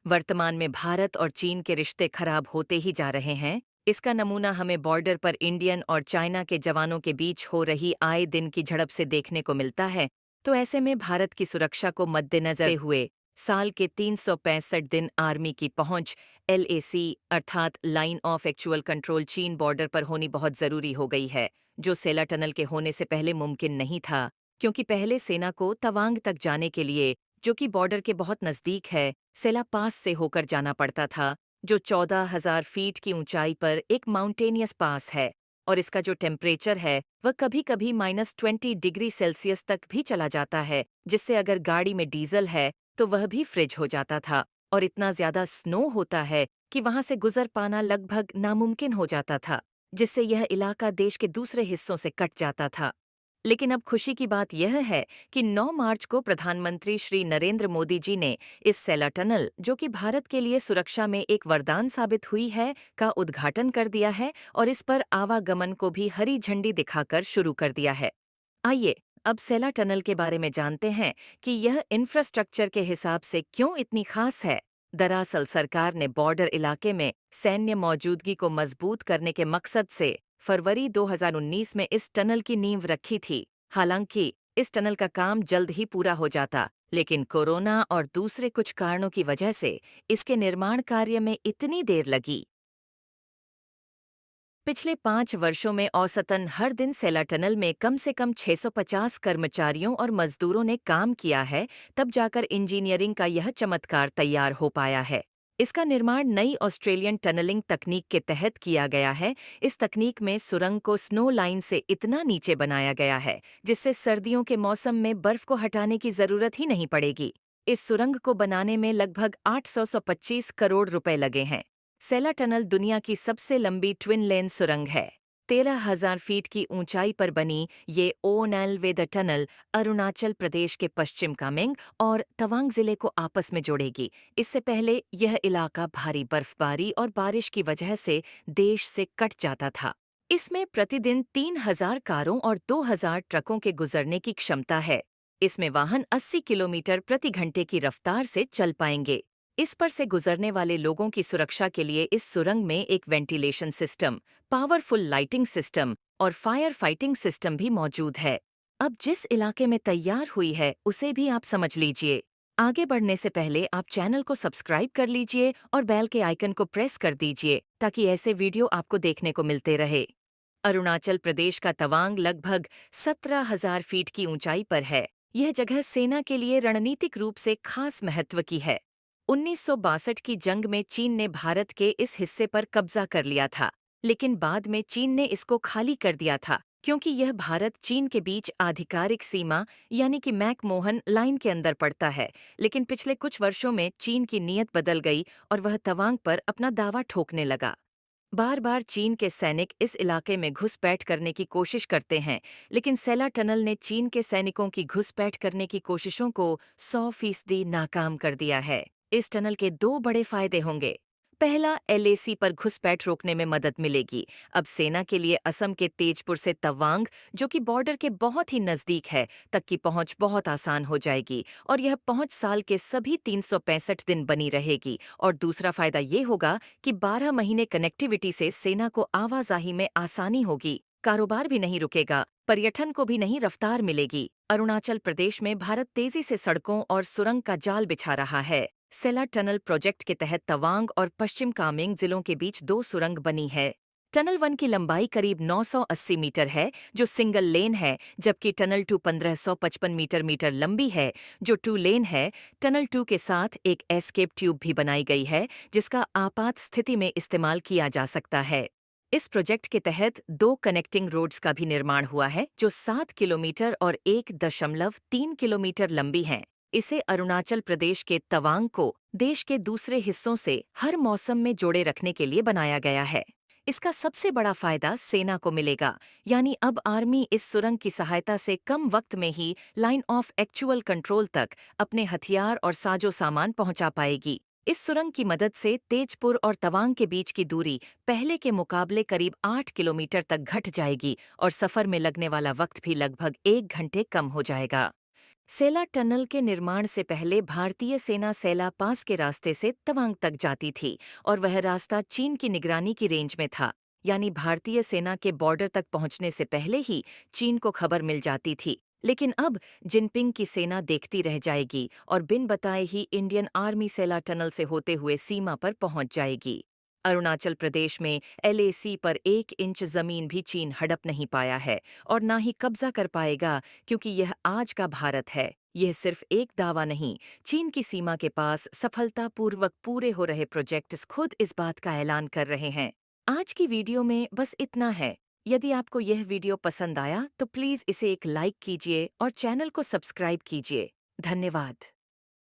वर्तमान में भारत और चीन के रिश्ते खराब होते ही जा रहे हैं। इसका नमूना हमें बॉर्डर पर इंडियन और चाइना के जवानों के बीच हो रही आए दिन की झड़प से देखने को मिलता है। तो ऐसे में भारत की सुरक्षा को मद्देनजर हुए साल के 365 दिन आर्मी की पहुंच LAC अर्थात लाइन ऑफ एक्चुअल कंट्रोल चीन बॉर्डर पर होनी बहुत जरूरी हो गई है, जो सेला टनल के होने से पहले मुमकिन नहीं था। क्योंकि पहले सेना को तवांग तक जाने के लिए, जो कि बॉर्डर के बहुत नजदीक है, सेला पास से होकर जाना पड़ता था, जो 14,000 फीट की ऊंचाई पर एक माउंटेनियस पास है। और इसका जो टेम्परेचर है वह कभी कभी -20 डिग्री सेल्सियस तक भी चला जाता है, जिससे अगर गाड़ी में डीजल है तो वह भी फ्रिज हो जाता था। और इतना ज्यादा स्नो होता है कि वहां से गुजर पाना लगभग नामुमकिन हो जाता था, जिससे यह इलाका देश के दूसरे हिस्सों से कट जाता था। लेकिन अब खुशी की बात यह है कि 9 मार्च को प्रधानमंत्री श्री नरेंद्र मोदी जी ने इस सेला टनल, जो कि भारत के लिए सुरक्षा में एक वरदान साबित हुई है, का उद्घाटन कर दिया है और इस पर आवागमन को भी हरी झंडी दिखाकर शुरू कर दिया है। आइए अब सेला टनल के बारे में जानते हैं कि यह इंफ्रास्ट्रक्चर के हिसाब से क्यों इतनी खास है। दरअसल सरकार ने बॉर्डर इलाके में सैन्य मौजूदगी को मजबूत करने के मकसद से फरवरी 2019 में इस टनल की नींव रखी थी। हालांकि इस टनल का काम जल्द ही पूरा हो जाता, लेकिन कोरोना और दूसरे कुछ कारणों की वजह से इसके निर्माण कार्य में इतनी देर लगी। पिछले 5 वर्षों में औसतन हर दिन सेला टनल में कम से कम 650 कर्मचारियों और मजदूरों ने काम किया है, तब जाकर इंजीनियरिंग का यह चमत्कार तैयार हो पाया है। इसका निर्माण नई ऑस्ट्रेलियन टनलिंग तकनीक के तहत किया गया है। इस तकनीक में सुरंग को स्नो लाइन से इतना नीचे बनाया गया है, जिससे सर्दियों के मौसम में बर्फ को हटाने की जरूरत ही नहीं पड़ेगी। इस सुरंग को बनाने में लगभग 825 करोड़ रुपए लगे हैं। सेला टनल दुनिया की सबसे लंबी ट्विन लेन सुरंग है। 13,000 फीट की ऊंचाई पर बनी ये ओनल वेद टनल अरुणाचल प्रदेश के पश्चिम कामेंग और तवांग जिले को आपस में जोड़ेगी। इससे पहले यह इलाका भारी बर्फबारी और बारिश की वजह से देश से कट जाता था। इसमें प्रतिदिन 3,000 कारों और 2,000 ट्रकों के गुजरने की क्षमता है। इसमें वाहन 80 किलोमीटर प्रति घंटे की रफ्तार से चल पाएंगे। इस पर से गुजरने वाले लोगों की सुरक्षा के लिए इस सुरंग में एक ventilation system, powerful lighting system और फायर फाइटिंग सिस्टम भी मौजूद है। अब जिस इलाके में तैयार हुई है उसे भी आप समझ लीजिए। आगे बढ़ने से पहले आप चैनल को सब्सक्राइब कर लीजिए और बेल के आइकन को प्रेस कर दीजिए, ताकि ऐसे वीडियो आपको देखने को मिलते रहे। अरुणाचल प्रदेश का तवांग लगभग 17,000 फीट की ऊंचाई पर है। यह जगह सेना के लिए रणनीतिक रूप से खास महत्व की है। 1962 की जंग में चीन ने भारत के इस हिस्से पर कब्जा कर लिया था, लेकिन बाद में चीन ने इसको खाली कर दिया था, क्योंकि यह भारत चीन के बीच आधिकारिक सीमा यानी कि मैकमोहन लाइन के अंदर पड़ता है। लेकिन पिछले कुछ वर्षों में चीन की नीयत बदल गई और वह तवांग पर अपना दावा ठोकने लगा। बार बार चीन के सैनिक इस इलाके में घुसपैठ करने की कोशिश करते हैं, लेकिन सेला टनल ने चीन के सैनिकों की घुसपैठ करने की कोशिशों को 100% नाकाम कर दिया है। इस टनल के 2 बड़े फायदे होंगे। पहला, LAC पर घुसपैठ रोकने में मदद मिलेगी। अब सेना के लिए असम के तेजपुर से तवांग, जो कि बॉर्डर के बहुत ही नजदीक है, तक की पहुंच बहुत आसान हो जाएगी और यह पहुंच साल के सभी 365 दिन बनी रहेगी। और दूसरा फायदा ये होगा कि 12 महीने कनेक्टिविटी से सेना को आवाजाही में आसानी होगी, कारोबार भी नहीं रुकेगा, पर्यटन को भी नई रफ्तार मिलेगी। अरुणाचल प्रदेश में भारत तेजी से सड़कों और सुरंग का जाल बिछा रहा है। सेला टनल प्रोजेक्ट के तहत तवांग और पश्चिम कामेंग जिलों के बीच 2 सुरंग बनी है। टनल 1 की लंबाई करीब 980 मीटर है, जो सिंगल लेन है, जबकि टनल 2 1555 मीटर लंबी है, जो 2 लेन है। टनल 2 के साथ एक एस्केप ट्यूब भी बनाई गई है, जिसका आपात स्थिति में इस्तेमाल किया जा सकता है। इस प्रोजेक्ट के तहत 2 कनेक्टिंग रोड्स का भी निर्माण हुआ है, जो 7 किलोमीटर और 1.3 किलोमीटर लंबी हैं। इसे अरुणाचल प्रदेश के तवांग को देश के दूसरे हिस्सों से हर मौसम में जोड़े रखने के लिए बनाया गया है। इसका सबसे बड़ा फायदा सेना को मिलेगा, यानी अब आर्मी इस सुरंग की सहायता से कम वक्त में ही लाइन ऑफ एक्चुअल कंट्रोल तक अपने हथियार और साजो सामान पहुंचा पाएगी। इस सुरंग की मदद से तेजपुर और तवांग के बीच की दूरी पहले के मुकाबले करीब 8 किलोमीटर तक घट जाएगी और सफर में लगने वाला वक्त भी लगभग 1 घंटे कम हो जाएगा। सेला टनल के निर्माण से पहले भारतीय सेना सेला पास के रास्ते से तवांग तक जाती थी और वह रास्ता चीन की निगरानी की रेंज में था। यानी भारतीय सेना के बॉर्डर तक पहुंचने से पहले ही चीन को खबर मिल जाती थी। लेकिन अब जिनपिंग की सेना देखती रह जाएगी और बिन बताए ही इंडियन आर्मी सेला टनल से होते हुए सीमा पर पहुंच जाएगी। अरुणाचल प्रदेश में एलएसी पर 1 इंच जमीन भी चीन हड़प नहीं पाया है और ना ही कब्जा कर पाएगा, क्योंकि यह आज का भारत है। यह सिर्फ एक दावा नहीं, चीन की सीमा के पास सफलतापूर्वक पूरे हो रहे प्रोजेक्ट्स खुद इस बात का ऐलान कर रहे हैं। आज की वीडियो में बस इतना है। यदि आपको यह वीडियो पसंद आया तो प्लीज़ इसे एक लाइक कीजिए और चैनल को सब्सक्राइब कीजिए। धन्यवाद।